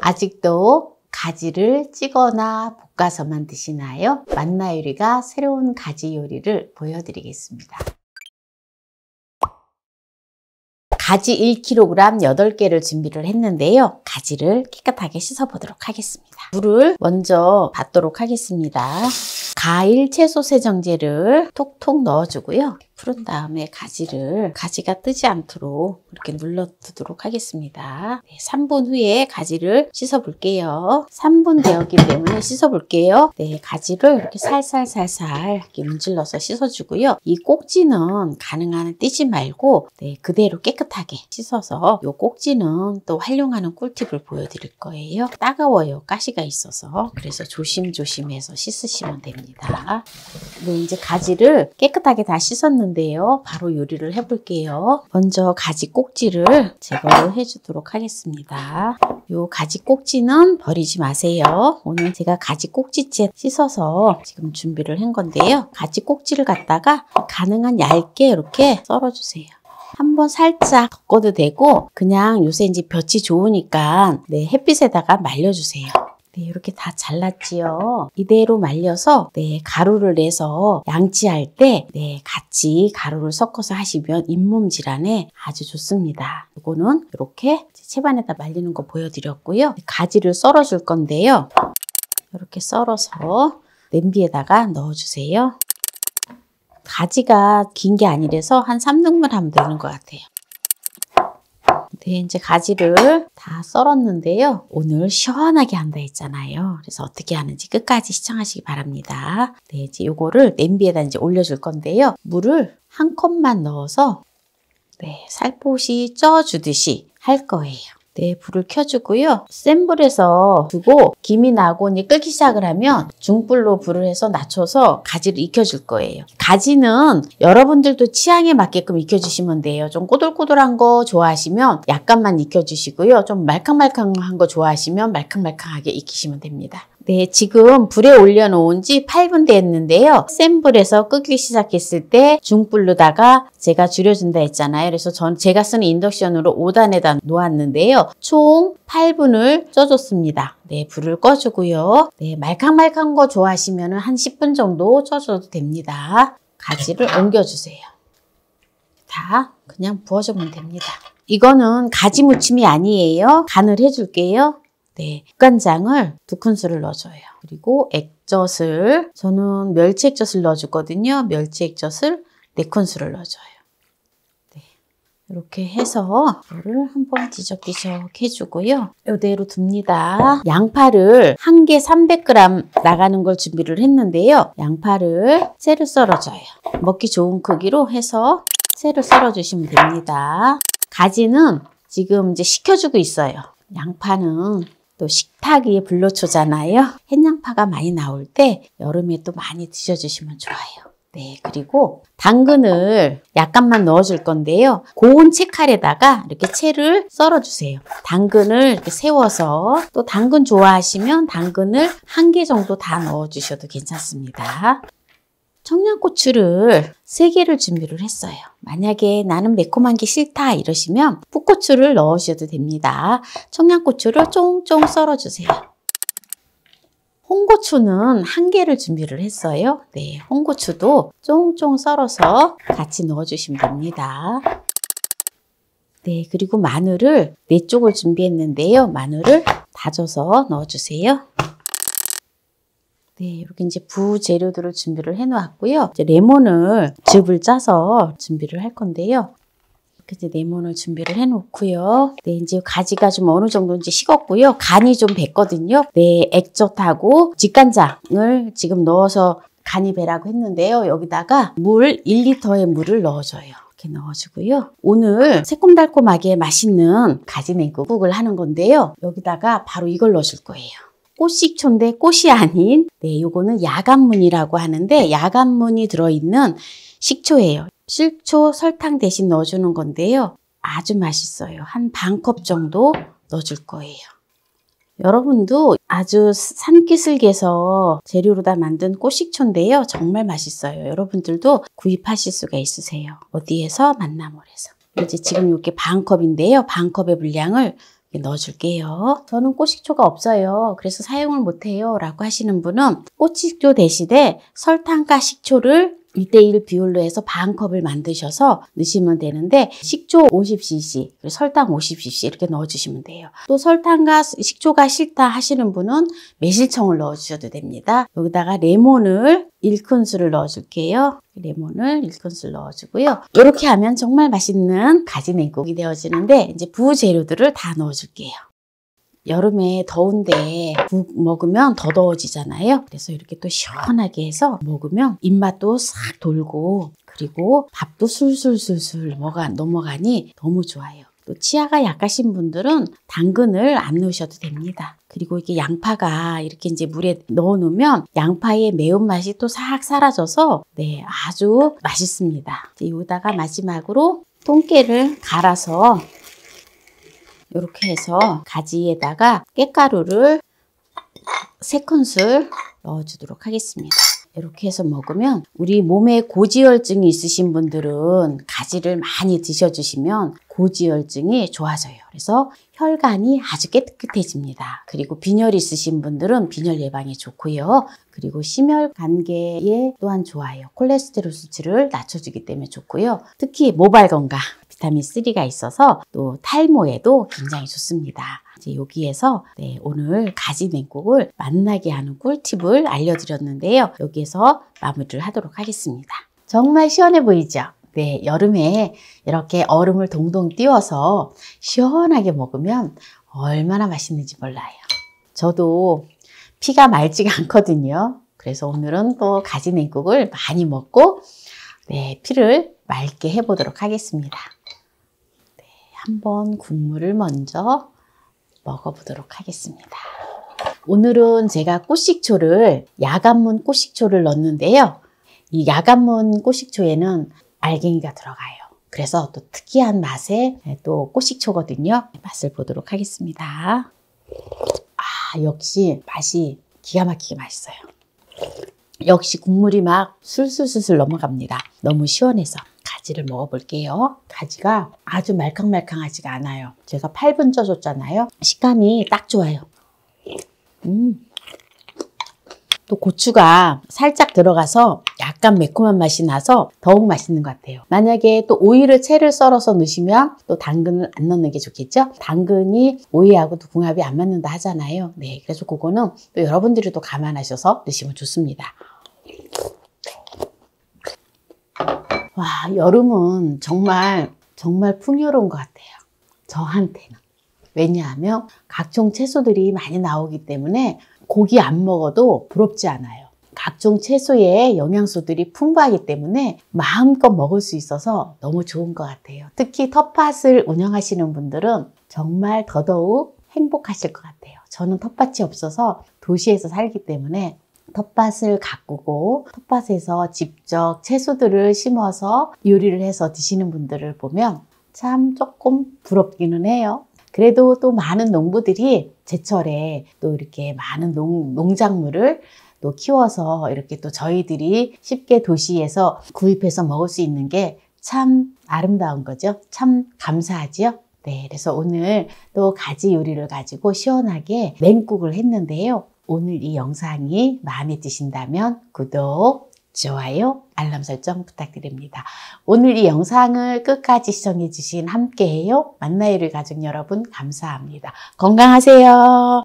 아직도 가지를 찌거나 볶아서만 드시나요? 만나요리가 새로운 가지 요리를 보여드리겠습니다. 가지 1kg 8개를 준비를 했는데요. 가지를 깨끗하게 씻어보도록 하겠습니다. 물을 먼저 받도록 하겠습니다. 과일 채소 세정제를 톡톡 넣어주고요. 풀은 다음에 가지가 뜨지 않도록 이렇게 눌러두도록 하겠습니다. 3분 후에 가지를 씻어볼게요. 3분 되었기 때문에 씻어볼게요. 가지를 이렇게 살살살살 이렇게 문질러서 씻어주고요. 이 꼭지는 가능한 한 떼지 말고 그대로 깨끗하게 씻어서 이 꼭지는 또 활용하는 꿀팁을 보여드릴 거예요. 따가워요. 가시가 있어서. 그래서 조심조심해서 씻으시면 됩니다. 이제 가지를 깨끗하게 다 씻었는데요. 바로 요리를 해볼게요. 먼저 가지 꼭지를 제거를 해주도록 하겠습니다. 요 가지 꼭지는 버리지 마세요. 오늘 제가 가지 꼭지째 씻어서 지금 준비를 한 건데요. 가지 꼭지를 갖다가 가능한 얇게 이렇게 썰어주세요. 한번 살짝 덮어도 되고 그냥 요새 이제 볕이 좋으니까 햇빛에다가 말려주세요. 이렇게 다 잘랐지요. 이대로 말려서 가루를 내서 양치할 때 같이 가루를 섞어서 하시면 잇몸 질환에 아주 좋습니다. 이거는 이렇게 채반에다 말리는 거 보여드렸고요. 가지를 썰어 줄 건데요. 이렇게 썰어서 냄비에다가 넣어주세요. 가지가 긴 게 아니라서 한 3등분 하면 되는 것 같아요. 이제 가지를 다 썰었는데요. 오늘 시원하게 한다 했잖아요. 그래서 어떻게 하는지 끝까지 시청하시기 바랍니다. 이제 요거를 냄비에다 이제 올려줄 건데요. 물을 한 컵만 넣어서 살포시 쪄주듯이 할 거예요. 불을 켜주고요. 센 불에서 두고 김이 나고 끓기 시작을 하면 중불로 불을 해서 낮춰서 가지를 익혀줄 거예요. 가지는 여러분들도 취향에 맞게끔 익혀주시면 돼요. 좀 꼬들꼬들한 거 좋아하시면 약간만 익혀주시고요. 좀 말캉말캉한 거 좋아하시면 말캉말캉하게 익히시면 됩니다. 지금 불에 올려놓은 지 8분 됐는데요. 센 불에서 끓기 시작했을 때 중불로다가 제가 줄여준다 했잖아요. 그래서 제가 쓰는 인덕션으로 5단에다 놓았는데요. 총 8분을 쪄줬습니다. 불을 꺼주고요. 말캉말캉한 거 좋아하시면 한 10분 정도 쪄줘도 됩니다. 가지를 옮겨주세요. 다 그냥 부어주면 됩니다. 이거는 가지 무침이 아니에요. 간을 해줄게요. 국간장을 2큰술을 넣어줘요. 그리고 액젓을 저는 멸치 액젓을 넣어주거든요. 멸치 액젓을 4큰술을 넣어줘요. 이렇게 해서 이거를 한번 뒤적뒤적 해주고요. 이대로 둡니다. 양파를 한 개 300g 나가는 걸 준비를 했는데요. 양파를 채를 썰어줘요. 먹기 좋은 크기로 해서 채를 썰어주시면 됩니다. 가지는 지금 이제 식혀주고 있어요. 양파는 또 식탁이 불로초잖아요. 햇양파가 많이 나올 때 여름에 또 많이 드셔주시면 좋아요. 그리고 당근을 약간만 넣어줄 건데요. 고운 채칼에다가 이렇게 채를 썰어주세요. 당근을 이렇게 세워서 또 당근 좋아하시면 당근을 1개 정도 다 넣어주셔도 괜찮습니다. 청양고추를 3개를 준비를 했어요. 만약에 나는 매콤한 게 싫다 이러시면 풋고추를 넣으셔도 됩니다. 청양고추를 쫑쫑 썰어주세요. 홍고추는 1개를 준비를 했어요. 홍고추도 쫑쫑 썰어서 같이 넣어주시면 됩니다. 그리고 마늘을 4쪽을 준비했는데요. 마늘을 다져서 넣어주세요. 이렇게 이제 부재료들을 준비를 해놓았고요. 이제 레몬을 즙을 짜서 준비를 할 건데요. 이렇게 이제 레몬을 준비를 해놓고요. 이제 가지가 좀 어느 정도 이제 식었고요. 간이 좀 뱄거든요. 액젓하고 직간장을 지금 넣어서 간이 배라고 했는데요. 여기다가 물 1리터의 물을 넣어줘요. 이렇게 넣어주고요. 오늘 새콤달콤하게 맛있는 가지냉국을 하는 건데요. 여기다가 바로 이걸 넣어줄 거예요. 꽃식초인데 꽃이 아닌 요거는 야간문이라고 하는데 야간문이 들어있는 식초예요. 식초 설탕 대신 넣어주는 건데요. 아주 맛있어요. 한 반컵 정도 넣어줄 거예요. 여러분도 아주 산기슭에서 재료로다 만든 꽃식초인데요. 정말 맛있어요. 여러분들도 구입하실 수가 있으세요. 어디에서? 만나몰에서. 이제 지금 이렇게 반컵인데요. 반컵의 분량을 넣어줄게요. 저는 꽃식초가 없어요. 그래서 사용을 못해요 라고 하시는 분은 꽃식초 대신에 설탕과 식초를 1:1 비율로 해서 반 컵을 만드셔서 넣으시면 되는데 식초 50cc, 설탕 50cc 이렇게 넣어주시면 돼요. 또 설탕과 식초가 싫다 하시는 분은 매실청을 넣어주셔도 됩니다. 여기다가 레몬을 1큰술을 넣어줄게요. 레몬을 1큰술 넣어주고요. 이렇게 하면 정말 맛있는 가지 냉국이 되어지는데 이제 부재료들을 다 넣어줄게요. 여름에 더운데 국 먹으면 더 더워지잖아요. 그래서 이렇게 또 시원하게 해서 먹으면 입맛도 싹 돌고 그리고 밥도 술술술술 넘어가니 너무 좋아요. 또 치아가 약하신 분들은 당근을 안 넣으셔도 됩니다. 그리고 이게 양파가 이렇게 이제 물에 넣어 놓으면 양파의 매운맛이 또 싹 사라져서 네, 아주 맛있습니다. 이제 여기다가 마지막으로 통깨를 갈아서 이렇게 해서 가지에다가 깻가루를 3큰술 넣어주도록 하겠습니다. 이렇게 해서 먹으면 우리 몸에 고지혈증이 있으신 분들은 가지를 많이 드셔주시면 고지혈증이 좋아져요. 그래서 혈관이 아주 깨끗해집니다. 그리고 빈혈 있으신 분들은 빈혈 예방에 좋고요. 그리고 심혈관계에 또한 좋아요. 콜레스테롤 수치를 낮춰주기 때문에 좋고요. 특히 모발 건강, 비타민3가 있어서 또 탈모에도 굉장히 좋습니다. 이제 여기에서 네, 오늘 가지 냉국을 맛나게 하는 꿀팁을 알려드렸는데요. 여기에서 마무리를 하도록 하겠습니다. 정말 시원해 보이죠? 네, 여름에 이렇게 얼음을 동동 띄워서 시원하게 먹으면 얼마나 맛있는지 몰라요. 저도 피가 맑지가 않거든요. 그래서 오늘은 또 가지 냉국을 많이 먹고 네, 피를 맑게 해보도록 하겠습니다. 네, 한번 국물을 먼저 먹어보도록 하겠습니다. 오늘은 제가 꽃식초를 야간문 꽃식초를 넣었는데요. 이 야간문 꽃식초에는 알갱이가 들어가요. 그래서 또 특이한 맛의 또 꽃식초거든요. 맛을 보도록 하겠습니다. 역시 맛이 기가 막히게 맛있어요. 역시 국물이 막 술술술술 넘어갑니다. 너무 시원해서 가지를 먹어볼게요. 가지가 아주 말캉말캉하지가 않아요. 제가 8분 쪄줬잖아요. 식감이 딱 좋아요. 또 고추가 살짝 들어가서 약간 매콤한 맛이 나서 더욱 맛있는 것 같아요. 만약에 또 오이를 채를 썰어서 넣으시면 또 당근을 안 넣는 게 좋겠죠? 당근이 오이하고도 궁합이 안 맞는다 하잖아요. 네, 그래서 그거는 또 여러분들이 또 감안하셔서 넣으시면 좋습니다. 와, 여름은 정말 풍요로운 것 같아요. 저한테는. 왜냐하면 각종 채소들이 많이 나오기 때문에 고기 안 먹어도 부럽지 않아요. 각종 채소의 영양소들이 풍부하기 때문에 마음껏 먹을 수 있어서 너무 좋은 것 같아요. 특히 텃밭을 운영하시는 분들은 정말 더더욱 행복하실 것 같아요. 저는 텃밭이 없어서 도시에서 살기 때문에 텃밭을 가꾸고 텃밭에서 직접 채소들을 심어서 요리를 해서 드시는 분들을 보면 참 조금 부럽기는 해요. 그래도 또 많은 농부들이 제철에 또 이렇게 많은 농작물을 또 키워서 이렇게 또 저희들이 쉽게 도시에서 구입해서 먹을 수 있는 게 참 아름다운 거죠. 참 감사하지요. 네, 그래서 오늘 또 가지 요리를 가지고 시원하게 냉국을 했는데요. 오늘 이 영상이 마음에 드신다면 구독, 좋아요, 알람 설정 부탁드립니다. 오늘 이 영상을 끝까지 시청해 주신 함께해요 만나요리 가족 여러분 감사합니다. 건강하세요.